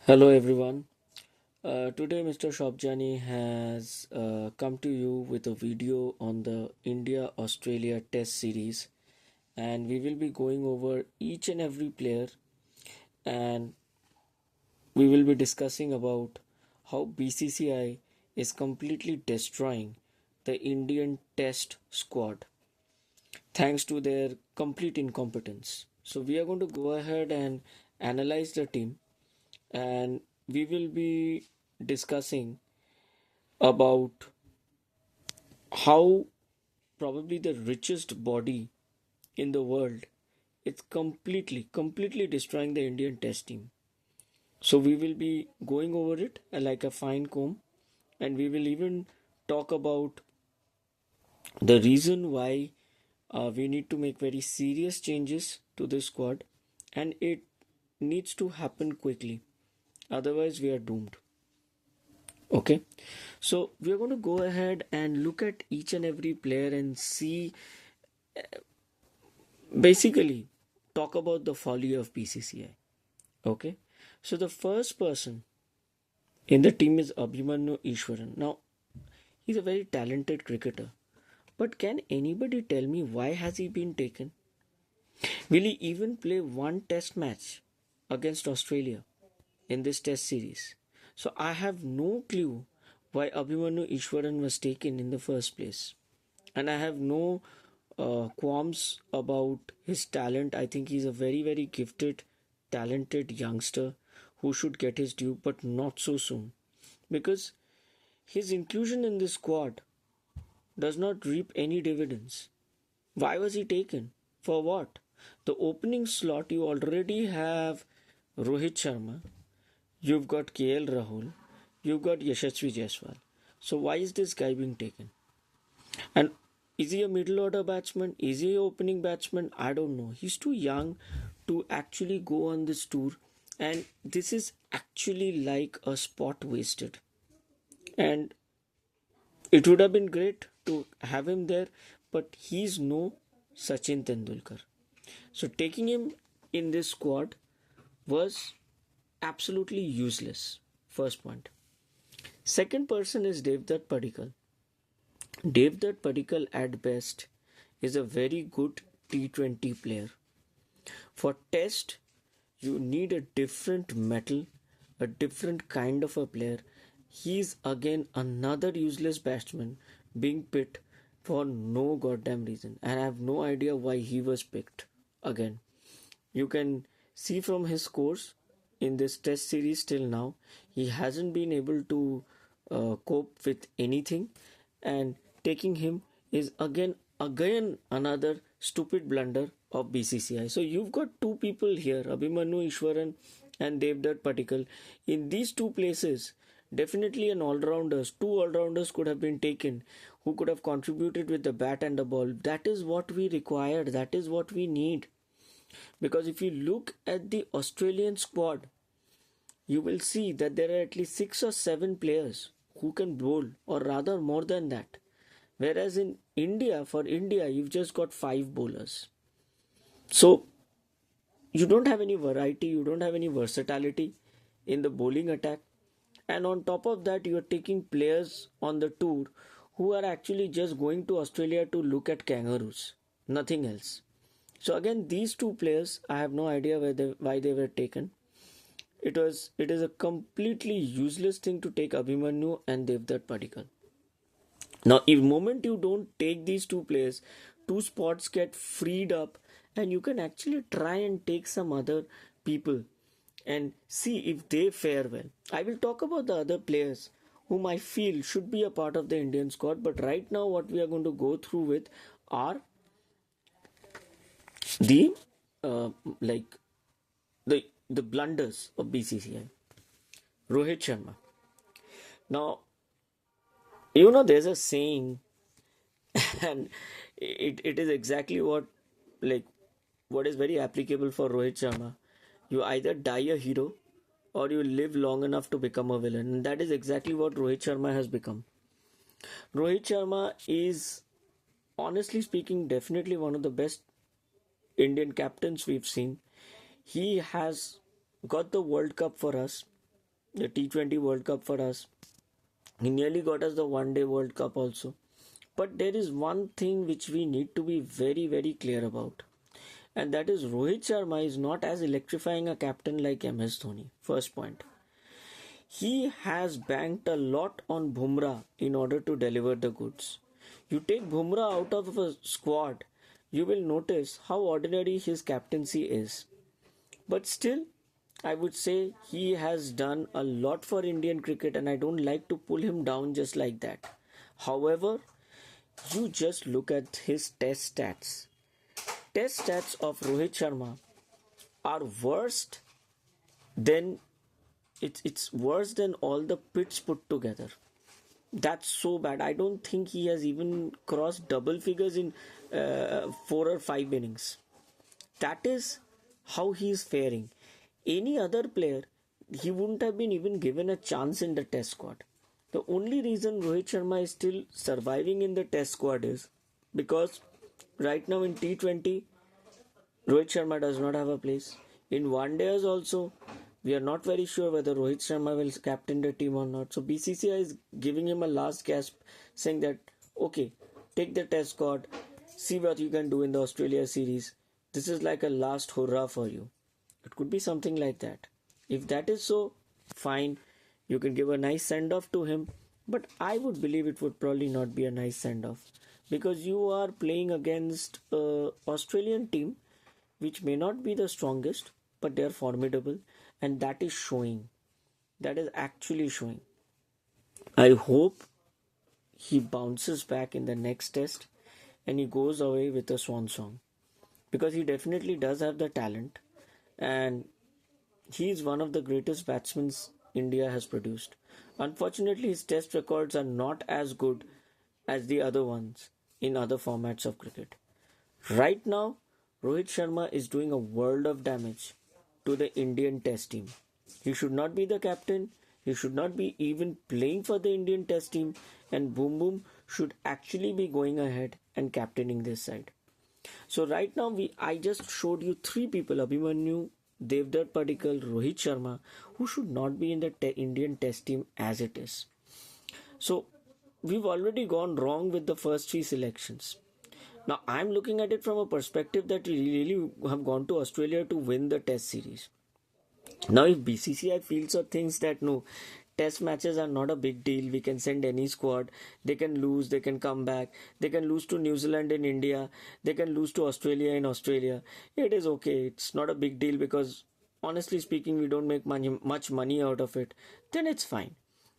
Hello everyone. Today Mr. Sobjani has come to you with a video on the India-Australia Test Series, and we will be going over each and every player, and we will be discussing about how BCCI is completely destroying the Indian Test squad thanks to their complete incompetence. So we are going to go ahead and analyze the team, and we will be discussing about how probably the richest body in the world, it's completely destroying the Indian test team. So we will be going over it like a fine comb, and we will even talk about the reason why we need to make very serious changes to this squad, and it needs to happen quickly, otherwise we are doomed. Okay, so we are going to go ahead and look at each and every player and see, basically talk about the folly of BCCI. Okay, so the first person in the team is Abhimanyu Ishwaran. Now, he's a very talented cricketer, but can anybody tell me why has he been taken? Will he even play one test match against Australia in this test series? So I have no clue why Abhimanyu Ishwaran was taken in the first place. And I have no qualms about his talent. I think he's a very gifted, talented youngster who should get his due, but not so soon. Because his inclusion in this squad does not reap any dividends. Why was he taken? For what? The opening slot, you already have Rohit Sharma, you've got KL Rahul, you've got Yashasvi Jaiswal. So why is this guy being taken? And is he a middle order batsman? Is he a opening batsman? I don't know. He's too young to actually go on this tour, and this is actually like a spot wasted. And it would have been great to have him there, but he's no Sachin Tendulkar. So taking him in this squad was absolutely useless. First point. Second person is Devdutt Padikkal. Devdutt Padikkal at best is a very good T20 player. For test, you need a different metal, a different kind of a player. He's again another useless batsman being picked for no goddamn reason. And I have no idea why he was picked again. You can see from his scores in this test series till now, he hasn't been able to cope with anything, and taking him is again another stupid blunder of BCCI. So you've got two people here, Abhimanyu Ishwaran and Devdutt Padikkal. In these two places, definitely two all-rounders could have been taken who could have contributed with the bat and the ball. That is what we required. That is what we need. Because if you look at the Australian squad, you will see that there are at least 6 or 7 players who can bowl, or rather more than that. Whereas in India, for India, you've just got 5 bowlers. So you don't have any variety, you don't have any versatility in the bowling attack. And on top of that, you are taking players on the tour who are actually just going to Australia to look at kangaroos, nothing else. So again, these two players, I have no idea why they were taken. It is a completely useless thing to take Abhimanyu and Devdutt Padikkal. Now, if moment you don't take these two players, two spots get freed up, and you can actually try and take some other people and see if they fare well. I will talk about the other players whom I feel should be a part of the Indian squad, but right now what we are going to go through with are the uh, like the blunders of BCCI. Rohit Sharma. Now, there's a saying, and it is exactly like what is very applicable for Rohit Sharma. You either die a hero or you live long enough to become a villain, and that is exactly what Rohit Sharma has become. Rohit Sharma is, honestly speaking, definitely one of the best Indian captains we've seen. He has got the World Cup for us. the T20 World Cup for us. He nearly got us the One Day World Cup also. But there is one thing which we need to be very, very clear about. And that is Rohit Sharma is not as electrifying a captain like MS Dhoni. First point. He has banked a lot on Bumrah in order to deliver the goods. You take Bumrah out of a squad, you will notice how ordinary his captaincy is. But still, I would say he has done a lot for Indian cricket, and I don't like to pull him down just like that. However, you just look at his test stats. Test stats of Rohit Sharma are worst than it's worse than all the pits put together. That's so bad. I don't think he has even crossed double figures in 4 or 5 innings. That is how he is faring. Any other player, he wouldn't have been even given a chance in the test squad. The only reason Rohit Sharma is still surviving in the test squad is because right now in T20, Rohit Sharma does not have a place. In one days also, we are not very sure whether Rohit Sharma will captain the team or not. So BCCI is giving him a last gasp, saying that okay, take the test squad, see what you can do in the Australia series. This is like a last hurrah for you. It could be something like that. If that is so, fine. You can give a nice send off to him. But I would believe it would probably not be a nice send off because you are playing against a Australian team which may not be the strongest, but they are formidable, and that is showing. That is actually showing. I hope he bounces back in the next test and he goes away with a swan song because he definitely does have the talent, and he is one of the greatest batsmen India has produced. Unfortunately, his test records are not as good as the other ones in other formats of cricket. Right now, Rohit Sharma is doing a world of damage to the Indian test team. He should not be the captain. He should not be even playing for the Indian test team. And Boom Boom should actually be going ahead and captaining this side. So right now I just showed you three people: Abhimanyu, Devdutt Padikkal, Rohit Sharma, who should not be in the Indian test team as it is. So we've already gone wrong with the first three selections. Now I'm looking at it from a perspective that we really have gone to Australia to win the test series. Now if BCCI feels or thinks that no, test matches are not a big deal, we can send any squad, they can lose, they can come back, they can lose to New Zealand in India, they can lose to Australia in Australia, it is okay, it's not a big deal because honestly speaking we don't make much money out of it, then it's fine.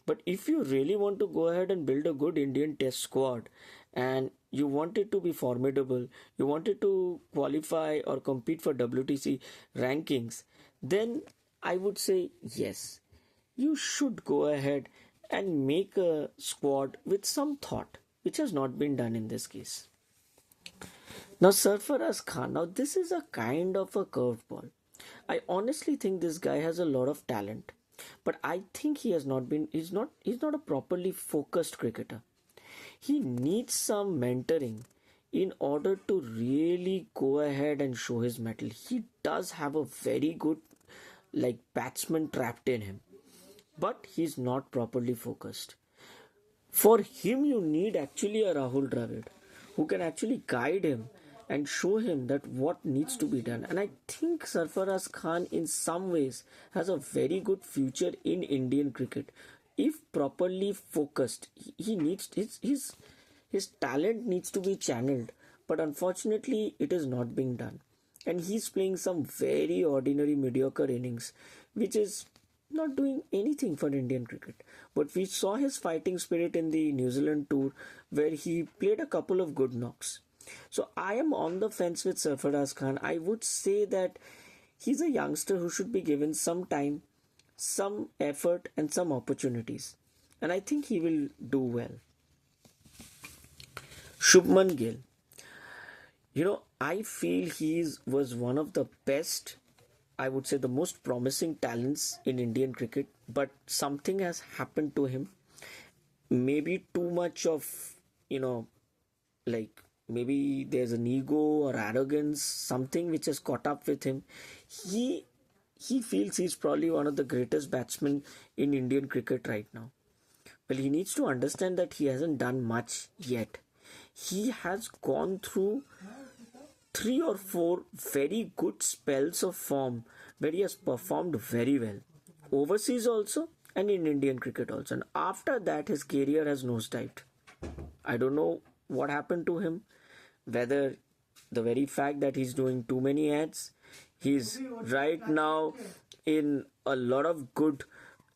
But if you really want to go ahead and build a good Indian test squad and you want it to be formidable, you want it to qualify or compete for WTC rankings, then I would say yes, you should go ahead and make a squad with some thought, which has not been done in this case. Now, Sarfaraz Khan, now this is a kind of a curveball. I honestly think this guy has a lot of talent, but I think he has not been, he's not a properly focused cricketer. He needs some mentoring in order to really go ahead and show his mettle. He does have a very good batsman trapped in him, but he's not properly focused. For him, you need actually a Rahul Dravid who can actually guide him and show him that what needs to be done. And I think Sarfaraz Khan, in some ways, has a very good future in Indian cricket if properly focused. He needs his talent needs to be channeled, but unfortunately, it is not being done. And he's playing some very ordinary, mediocre innings, which is not doing anything for Indian cricket. But we saw his fighting spirit in the New Zealand tour where he played a couple of good knocks. So I am on the fence with Sarfaraz Khan. I would say that he's a youngster who should be given some time, some effort, and some opportunities. And I think he will do well. Shubman Gill. I feel he was one of the best, I would say the most promising talents in Indian cricket, but something has happened to him. Maybe too much of, you know, maybe there's an ego or arrogance, something which has caught up with him. He he feels he's probably one of the greatest batsmen in Indian cricket right now. Well, he needs to understand that he hasn't done much yet. He has gone through three or four very good spells of form where he has performed very well. Overseas also and in Indian cricket also. And after that, his career has nosedived. I don't know what happened to him, whether the very fact that he's doing too many ads, he's right now in a lot of good,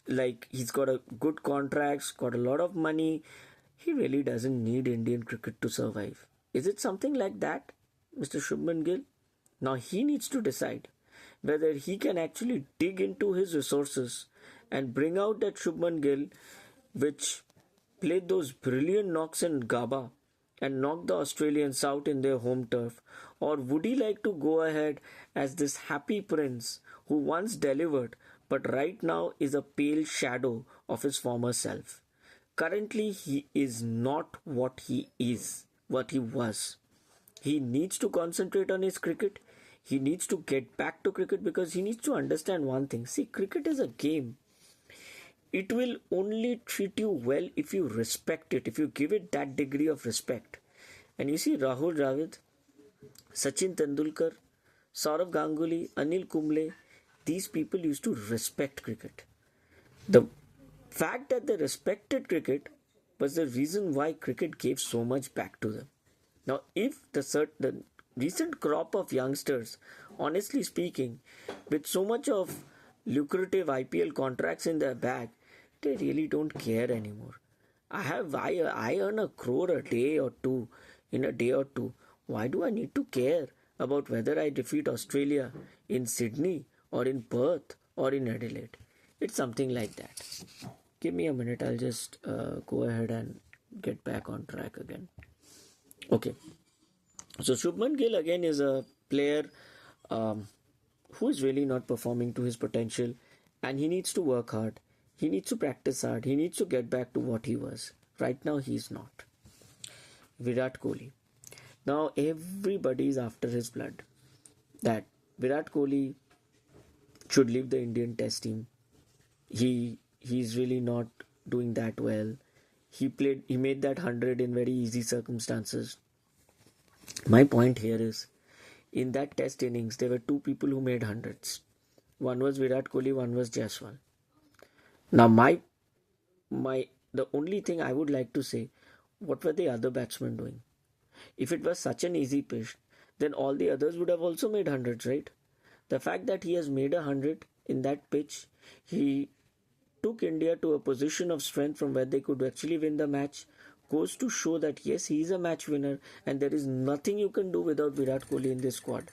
like he's got a good contracts, got a lot of money. He really doesn't need Indian cricket to survive. Is it something like that, Mr. Shubman Gill? Now he needs to decide whether he can actually dig into his resources and bring out that Shubman Gill which played those brilliant knocks in Gaba and knocked the Australians out in their home turf? Or would he like to go ahead as this happy prince who once delivered but right now is a pale shadow of his former self? Currently, he is not what he is, what he was. He needs to concentrate on his cricket. He needs to get back to cricket because he needs to understand one thing. See, cricket is a game. It will only treat you well if you respect it, if you give it that degree of respect. And you see, Rahul Dravid, Sachin Tendulkar, Saurav Ganguly, Anil Kumble, these people used to respect cricket. The fact that they respected cricket was the reason why cricket gave so much back to them. Now, if the recent crop of youngsters, honestly speaking, with so much of lucrative IPL contracts in their bag, they really don't care anymore. I earn a crore a day or two in a day or two. Why do I need to care about whether I defeat Australia in Sydney or in Perth or in Adelaide? It's something like that. Give me a minute. I'll just go ahead and get back on track again. Okay. So Shubman Gill again is a player who is really not performing to his potential, and he needs to work hard. He needs to practice hard. He needs to get back to what he was. Right now, he's not. Virat Kohli. Now, everybody is after his blood. That Virat Kohli should leave the Indian Test team. He's really not doing that well. He made that 100 in very easy circumstances. My point here is, in that Test innings, there were two people who made hundreds. One was Virat Kohli, one was Jaiswal. Now, the only thing I would like to say, what were the other batsmen doing? If it was such an easy pitch, then all the others would have also made hundreds, right? The fact that he has made 100 in that pitch, he took India to a position of strength from where they could actually win the match, goes to show that yes, he is a match winner and there is nothing you can do without Virat Kohli in this squad.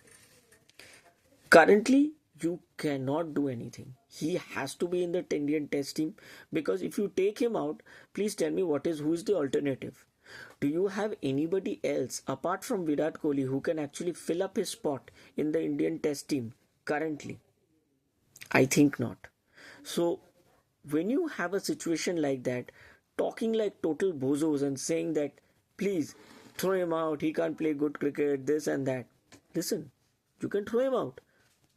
Currently, you cannot do anything. He has to be in the Indian Test team because if you take him out, please tell me who is the alternative? Do you have anybody else apart from Virat Kohli who can actually fill up his spot in the Indian Test team currently? I think not. So, when you have a situation like that, talking like total bozos and saying that, please throw him out, he can't play good cricket, this and that. Listen, you can throw him out,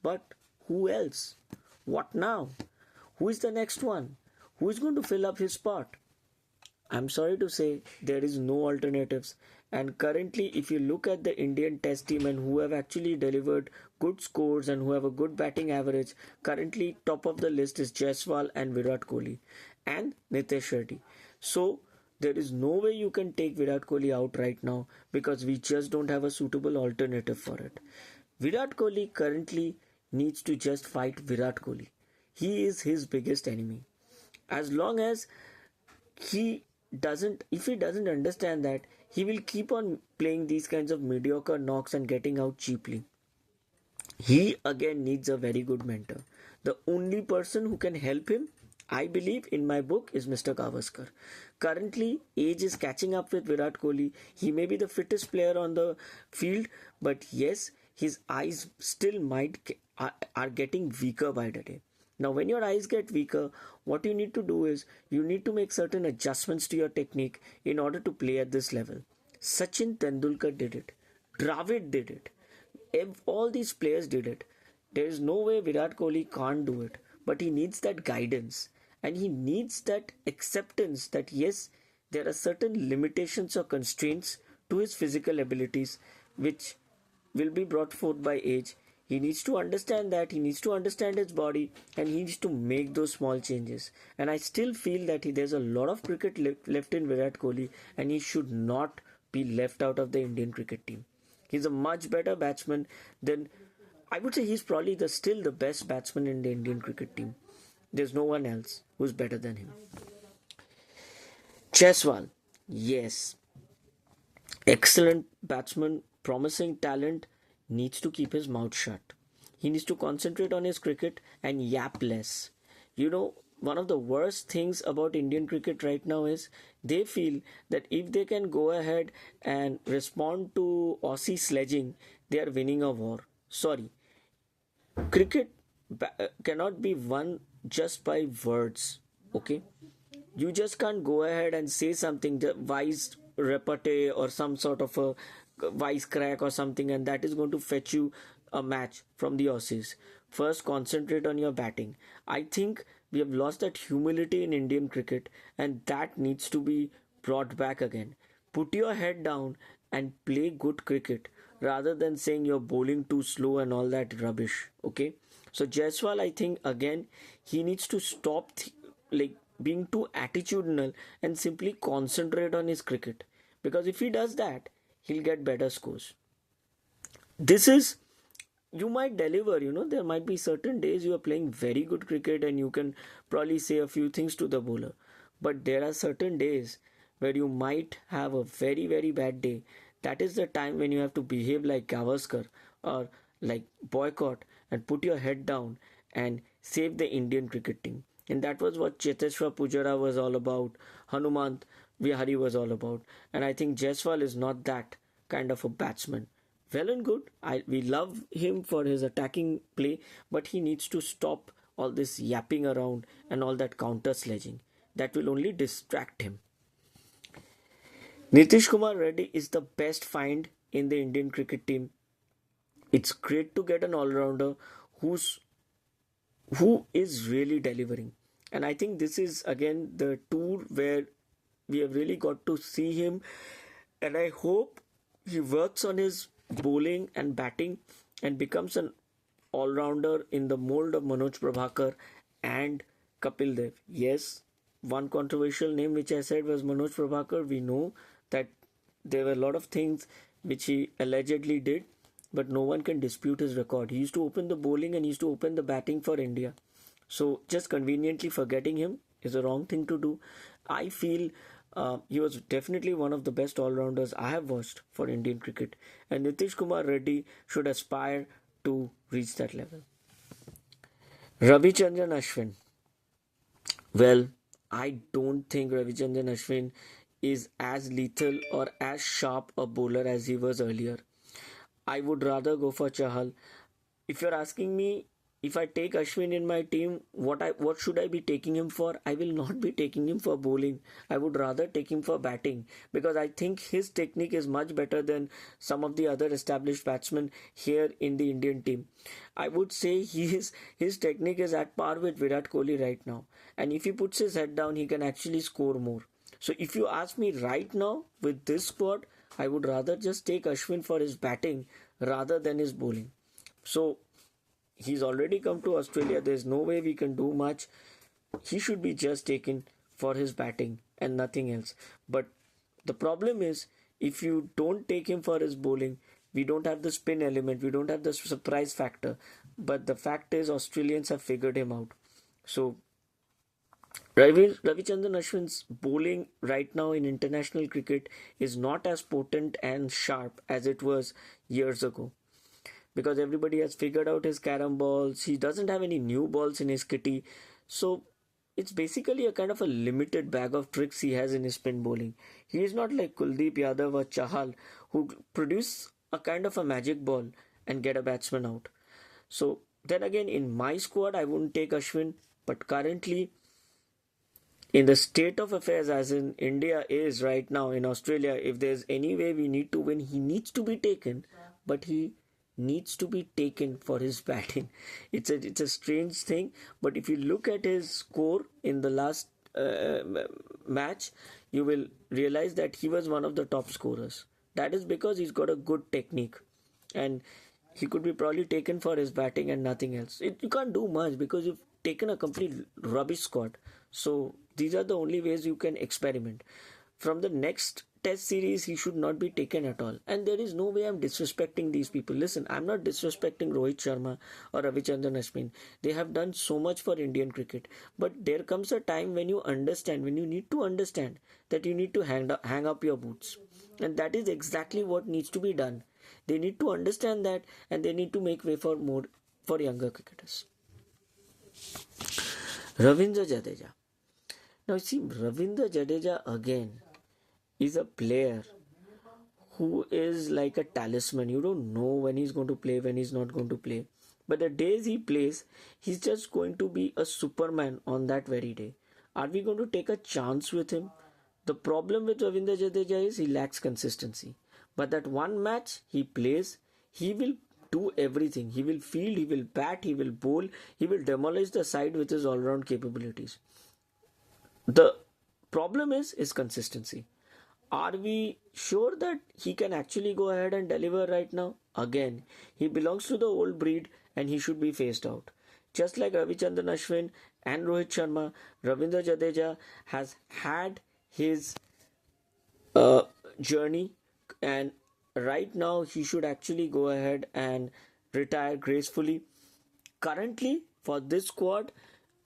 but who else? What now? Who is the next one? Who is going to fill up his spot? I'm sorry to say there is no alternatives. And currently, if you look at the Indian Test team and who have actually delivered good scores and who have a good batting average, currently top of the list is Jaiswal and Virat Kohli and Nitesh Reddy. So there is no way you can take Virat Kohli out right now because we just don't have a suitable alternative for it. Virat Kohli currently needs to just fight Virat Kohli. He is his biggest enemy. As long as if he doesn't understand that, he will keep on playing these kinds of mediocre knocks and getting out cheaply. He again needs a very good mentor. The only person who can help him, I believe in my book, is Mr. Gavaskar. Currently, age is catching up with Virat Kohli. He may be the fittest player on the field, but yes, his eyes still are getting weaker by the day. Now, when your eyes get weaker, what you need to do is you need to make certain adjustments to your technique in order to play at this level. Sachin Tendulkar did it. Dravid did it. All these players did it. There is no way Virat Kohli can't do it, but he needs that guidance and he needs that acceptance that yes, there are certain limitations or constraints to his physical abilities which will be brought forth by age. He needs to understand that, he needs to understand his body, and he needs to make those small changes. And I still feel that there's a lot of cricket left in Virat Kohli, and he should not be left out of the Indian cricket team. He's a much better batsman than, I would say he's probably still the best batsman in the Indian cricket team. There's no one else who's better than him. Cheswal, yes, excellent batsman, promising talent, needs to keep his mouth shut. He needs to concentrate on his cricket and yap less. You know, one of the worst things about Indian cricket right now is they feel that if they can go ahead and respond to Aussie sledging, they are winning a war. Sorry, cricket cannot be won just by words, okay? You just can't go ahead and say something wise repartee or some sort of a wise crack or something, and that is going to fetch you a match from the Aussies. First, concentrate on your batting. I think we have lost that humility in Indian cricket, and that needs to be brought back again. Put your head down and play good cricket rather than saying you're bowling too slow and all that rubbish. Okay, so Jaiswal, I think again he needs to stop like being too attitudinal and simply concentrate on his cricket, because if he does that, he'll get better scores. This is, you might deliver, there might be certain days you are playing very good cricket and you can probably say a few things to the bowler, but there are certain days where you might have a very very bad day. That is the time when you have to behave like Gavaskar or like boycott and put your head down and save the Indian cricket team. And that was what Cheteshwar Pujara was all about, Hanumant Vihari was all about. And I think Jaiswal is not that kind of a batsman. Well and good, we love him for his attacking play, but he needs to stop all this yapping around and all that counter sledging. That will only distract him. Nitish Kumar Reddy is the best find in the Indian cricket team. It's great to get an all-rounder who is really delivering. And I think this is again the tour where we have really got to see him. And I hope he works on his bowling and batting and becomes an all-rounder in the mold of Manoj Prabhakar and Kapil Dev. Yes, one controversial name which I said was Manoj Prabhakar. We know that there were a lot of things which he allegedly did, but no one can dispute his record. He used to open the bowling and he used to open the batting for India. So just conveniently forgetting him is a wrong thing to do. I feel he was definitely one of the best all-rounders I have watched for Indian cricket, and Nitish Kumar Reddy should aspire to reach that level. Ravichandran Ashwin. Well, I don't think Ravichandran Ashwin is as lethal or as sharp a bowler as he was earlier. I would rather go for Chahal. If you're asking me, if I take Ashwin in my team, what should I be taking him for? I will not be taking him for bowling. I would rather take him for batting, because I think his technique is much better than some of the other established batsmen here in the Indian team. I would say his technique is at par with Virat Kohli right now. And if he puts his head down, he can actually score more. So if you ask me right now with this squad, I would rather just take Ashwin for his batting rather than his bowling. So he's already come to Australia. There's no way we can do much. He should be just taken for his batting and nothing else. But the problem is, if you don't take him for his bowling, we don't have the spin element, we don't have the surprise factor. But the fact is, Australians have figured him out. So Ravichandran Ashwin's bowling right now in international cricket is not as potent and sharp as it was years ago, because everybody has figured out his carom balls. He doesn't have any new balls in his kitty. So it's basically a kind of a limited bag of tricks he has in his spin bowling. He is not like Kuldeep Yadav or Chahal, who produce a kind of a magic ball and get a batsman out. So then again, in my squad, I wouldn't take Ashwin. But currently, in the state of affairs as in India is right now in Australia, if there's any way we need to win, he needs to be taken. But he needs to be taken for his batting. It's a strange thing, but if you look at his score in the last match, you will realize that he was one of the top scorers. That is because he's got a good technique, and he could be probably taken for his batting and nothing else. You can't do much because you've taken a complete rubbish squad. So these are the only ways you can experiment. From the next test series, he should not be taken at all. And there is no way I'm disrespecting these people. Listen, I'm not disrespecting Rohit Sharma or Ravichandran Ashwin. They have done so much for Indian cricket. But there comes a time when you understand, when you need to understand that you need to hang up your boots. And that is exactly what needs to be done. They need to understand that, and they need to make way for younger cricketers. Ravindra Jadeja. Now you see, Ravindra Jadeja again is a player who is like a talisman. You don't know when he's going to play, when he's not going to play. But the days he plays, he's just going to be a superman on that very day. Are we going to take a chance with him? The problem with Ravindra Jadeja is he lacks consistency. But that one match he plays, he will do everything. He will field, he will bat, he will bowl, he will demolish the side with his all-round capabilities. The problem is his consistency. Are we sure that he can actually go ahead and deliver right now? Again, he belongs to the old breed and he should be phased out. Just like Ravichandran Ashwin and Rohit Sharma, Ravindra Jadeja has had his journey, and right now he should actually go ahead and retire gracefully. Currently, for this squad,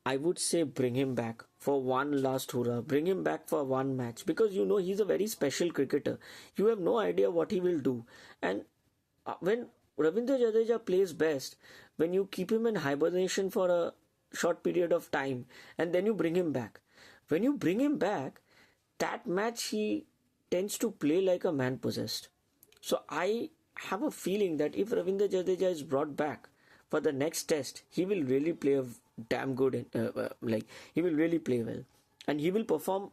I would say bring him back for one last hurrah. Bring him back for one match, because you know he's a very special cricketer. You have no idea what he will do. And when Ravindra Jadeja plays best, when you keep him in hibernation for a short period of time and then you bring him back. When you bring him back, that match he tends to play like a man possessed. So I have a feeling that if Ravindra Jadeja is brought back for the next test, he will really play a damn good, like he will really play well, and he will perform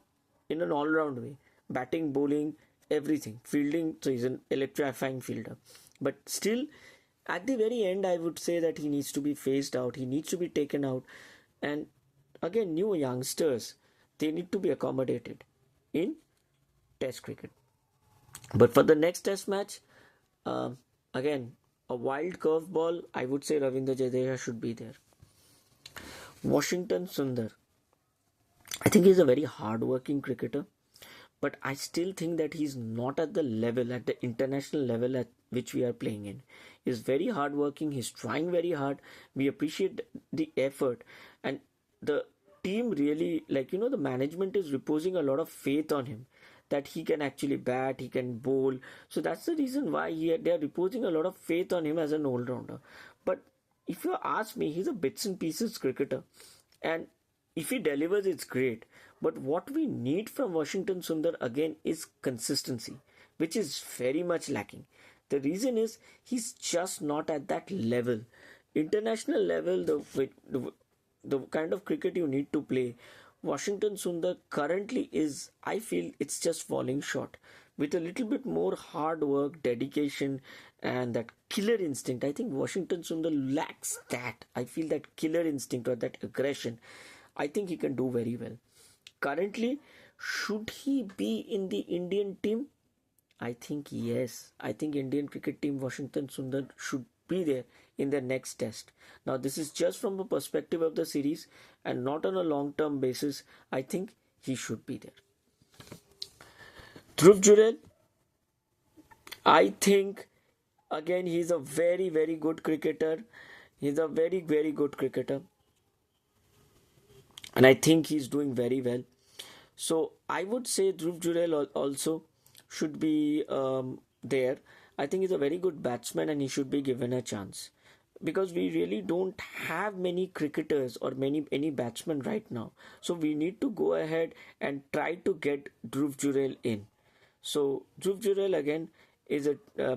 in an all-round way, batting, bowling, everything, fielding. So he's an electrifying fielder. But still, at the very end, I would say that he needs to be phased out. He needs to be taken out, and again, new youngsters, they need to be accommodated in Test cricket. But for the next Test match, again, a wild curveball, I would say Ravindra Jadeja should be there. Washington Sundar. I think he's a very hard-working cricketer, but I still think that he's not at the level, at the international level at which we are playing in. He's very hard-working. He's trying very hard. We appreciate the effort, and the team really, like, the management is reposing a lot of faith on him, that he can actually bat, he can bowl. So that's the reason why they are reposing a lot of faith on him as an all-rounder. But if you ask me, he's a bits and pieces cricketer, and if he delivers, it's great. But what we need from Washington Sundar again is consistency, which is very much lacking. The reason is he's just not at that level. International level, the kind of cricket you need to play, Washington Sundar currently is, I feel it's just falling short. With a little bit more hard work, dedication, and that killer instinct, I think Washington Sundar lacks that. I feel that killer instinct or that aggression. I think he can do very well. Currently, should he be in the Indian team? I think yes. I think Indian cricket team Washington Sundar should be there in the next test. Now this is just from a perspective of the series and not on a long-term basis. I think he should be there. Dhruv Jurel, I think again he's a very, very good cricketer. He's a very, very good cricketer, and I think he's doing very well. So I would say Dhruv Jurel also should be there. I think he's a very good batsman and he should be given a chance, because we really don't have many cricketers or any batsmen right now. So we need to go ahead and try to get Dhruv Jurel in. So Dhruv Jurel again is a